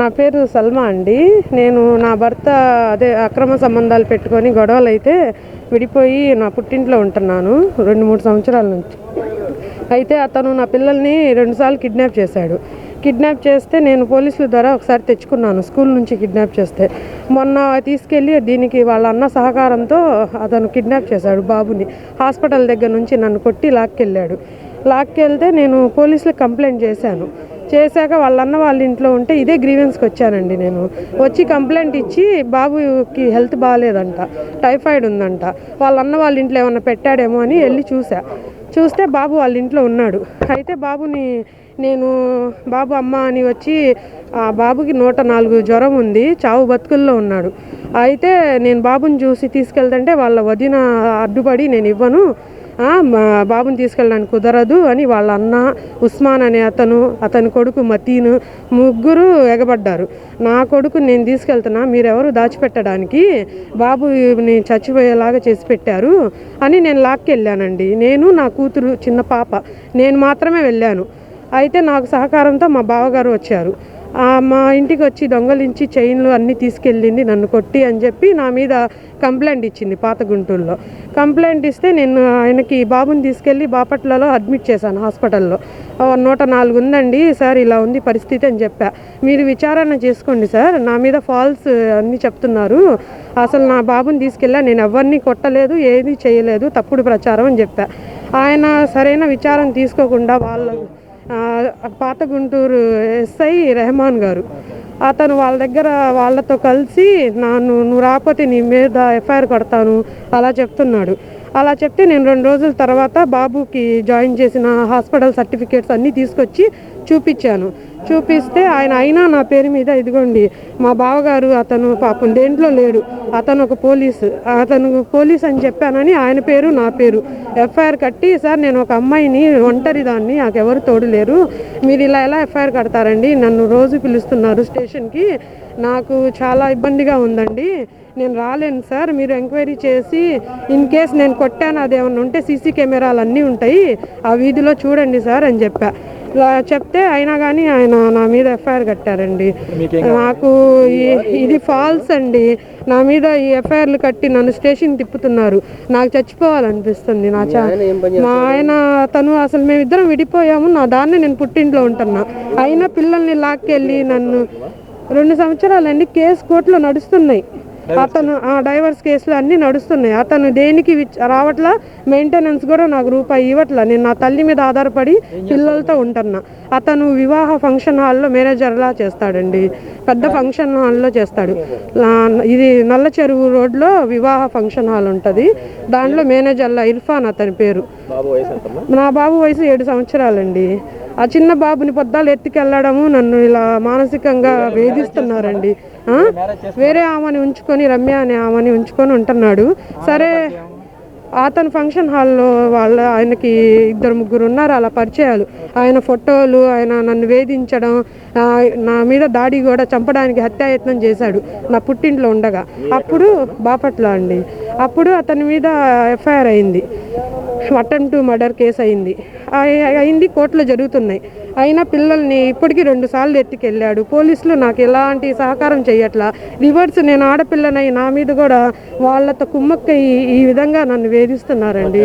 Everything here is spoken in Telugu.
నా పేరు సల్మా అండి. నేను నా భర్త అక్రమ సంబంధాలు పెట్టుకొని గొడవలైతే విడిపోయి నా పుట్టింట్లో ఉంటున్నాను 2-3 సంవత్సరాల నుంచి. అయితే అతను నా పిల్లల్ని 2 సార్లు కిడ్నాప్ చేశాడు. కిడ్నాప్ చేస్తే నేను పోలీసుల ద్వారా ఒకసారి తెచ్చుకున్నాను, స్కూల్ నుంచి కిడ్నాప్ చేస్తే. మొన్న తీసుకెళ్ళి దీనికి వాళ్ళ అన్న సహకారంతో అతను కిడ్నాప్ చేశాడు బాబుని. హాస్పిటల్ దగ్గర నుంచి నన్ను కొట్టి లాక్కెళ్తే నేను పోలీసులకు కంప్లైంట్ చేశాక వాళ్ళన్న వాళ్ళ ఇంట్లో ఉంటే ఇదే గ్రీవెన్స్కి వచ్చానండి. నేను వచ్చి కంప్లైంట్ ఇచ్చి బాబుకి హెల్త్ బాగాలేదంట, టైఫాయిడ్ ఉందంట, వాళ్ళన్న వాళ్ళ ఇంట్లో ఏమన్నా పెట్టాడేమో అని వెళ్ళి చూస్తే బాబు వాళ్ళ ఇంట్లో ఉన్నాడు. అయితే బాబు అమ్మ అని వచ్చి ఆ బాబుకి 104 జ్వరం ఉంది, చావు బతుకుల్లో ఉన్నాడు. అయితే నేను బాబుని చూసి తీసుకెళ్తుంటే వాళ్ళ వదిన అడ్డుపడి నేను ఇవ్వను, బాబుని తీసుకెళ్ళడానికి కుదరదు అని వాళ్ళ అన్న ఉస్మాన్ అనే అతని కొడుకు మతీన్ ముగ్గురు ఎగబడ్డారు. నా కొడుకుని నేను తీసుకెళ్తున్నా, మీరెవరు దాచిపెట్టడానికి, బాబుని చచ్చిపోయేలాగా చేసి పెట్టారు అని నేను లాక్కెళ్ళానండి. నేను నా కూతురు చిన్న పాప నేను మాత్రమే వెళ్ళాను. అయితే నాకు సహకారంతో మా బావగారు వచ్చారు. మా ఇంటికి వచ్చి దొంగలించి చైన్లు అన్నీ తీసుకెళ్ళింది, నన్ను కొట్టి అని చెప్పి నా మీద కంప్లైంట్ ఇచ్చింది పాత గుంటూరులో. కంప్లైంట్ ఇస్తే నేను ఆయనకి బాబుని తీసుకెళ్ళి బాపట్లలో అడ్మిట్ చేశాను హాస్పిటల్లో. 104 ఉందండి సార్, ఇలా ఉంది పరిస్థితి అని చెప్పా. మీరు విచారణ చేసుకోండి సార్, నా మీద ఫాల్స్ అన్నీ చెప్తున్నారు, అసలు నా బాబుని తీసుకెళ్ళా, నేను ఎవరిని కొట్టలేదు, ఏది చేయలేదు, తప్పుడు ప్రచారం అని చెప్పా. ఆయన సరైన విచారణ తీసుకోకుండా పాత గుంటూరు ఎస్ఐ రెహమాన్ గారు అతను వాళ్ళతో కలిసి నువ్వు రాకపోతే నీ మీద ఎఫ్ఐఆర్ కొడతాను అలా చెప్తున్నాడు. అలా చెప్తే నేను 2 రోజుల తర్వాత బాబుకి జాయిన్ చేసిన హాస్పిటల్ సర్టిఫికేట్స్ అన్నీ తీసుకొచ్చి చూపిస్తే అయినా నా పేరు మీద ఇదిగోండి మా బావగారు అతను పాపం దేంట్లో లేడు, అతను ఒక పోలీస్ అని చెప్పానని ఆయన పేరు నా పేరు ఎఫ్ఐఆర్ కట్టి, సార్ నేను ఒక అమ్మాయిని ఒంటరి దాన్ని, నాకు ఎవరు తోడు లేరు, మీరు ఎలా ఎఫ్ఐఆర్ కడతారండి, నన్ను రోజు పిలుస్తున్నారు స్టేషన్కి, నాకు చాలా ఇబ్బందిగా ఉందండి, నేను రాలేను సార్, మీరు ఎంక్వైరీ చేసి ఇన్ కేస్ నేను కొట్టాను అదేమన్నా ఉంటే సీసీ కెమెరాలు అన్నీ ఉంటాయి ఆ వీధిలో చూడండి సార్ అని చెప్తే అయినా కానీ ఆయన నా మీద ఎఫ్ఐఆర్ కట్టారండి. నాకు ఇది ఫాల్స్ అండి, నా మీద ఈ ఎఫ్ఐఆర్లు కట్టి నన్ను స్టేషన్ తిప్పుతున్నారు, నాకు చచ్చిపోవాలనిపిస్తుంది. మా ఆయన అసలు మేమిద్దరం విడిపోయాము, నా దాన్ని నేను పుట్టింట్లో ఉంటున్నా, అయినా పిల్లల్ని లాక్కెళ్ళి నన్ను 2 సంవత్సరాలండి కేసు కోర్టులో నడుస్తున్నాయి, డైవర్స్ కేసులు అన్నీ నడుస్తున్నాయి, అతను దేనికి రావట్లా, మెయింటెనెన్స్ కూడా నాకు రూపాయి ఇవ్వట్లా, నేను నా తల్లి మీద ఆధారపడి పిల్లలతో ఉంటున్నా. అతను వివాహ ఫంక్షన్ హాల్లో మేనేజర్లా చేస్తాడండి, పెద్ద ఫంక్షన్ హాల్లో చేస్తాడు. ఇది నల్ల చెరువు రోడ్లో వివాహ ఫంక్షన్ హాల్ ఉంటుంది, దాంట్లో మేనేజర్లా ఇర్ఫాన్ అతని పేరు. నా బాబు వయసు 7 సంవత్సరాలండి. ఆ చిన్న బాబుని పొద్దాలు ఎత్తుకెళ్ళడము, నన్ను ఇలా మానసికంగా వేధిస్తున్నారండి. వేరే ఆమెని ఉంచుకొని, రమ్య అనే ఆమెని ఉంచుకొని ఉంటున్నాడు. సరే అతను ఫంక్షన్ హాల్లో ఆయనకి 2-3 ఉన్నారు అలా పరిచయాలు, ఆయన ఫోటోలు, ఆయన నన్ను వేధించడం, నా మీద దాడి కూడా, చంపడానికి హత్యాయత్నం చేశాడు నా పుట్టింట్లో ఉండగా. అప్పుడు బాపట్ల అండి, అప్పుడు అతని మీద ఎఫ్ఐఆర్ అయింది, అటెంప్ట్ టు మర్డర్ కేసు అయింది, కోర్టులో జరుగుతున్నాయి. అయినా పిల్లల్ని ఇప్పటికీ 2 సార్లు ఎత్తుకెళ్ళాడు. పోలీసులు నాకు ఎలాంటి సహకారం చేయట్లా, రివర్స్ నేను ఆడపిల్లనై నా మీద కూడా వాళ్ళతో కుమ్మక్కయ్యి ఈ విధంగా నన్ను వేధిస్తున్నారండి.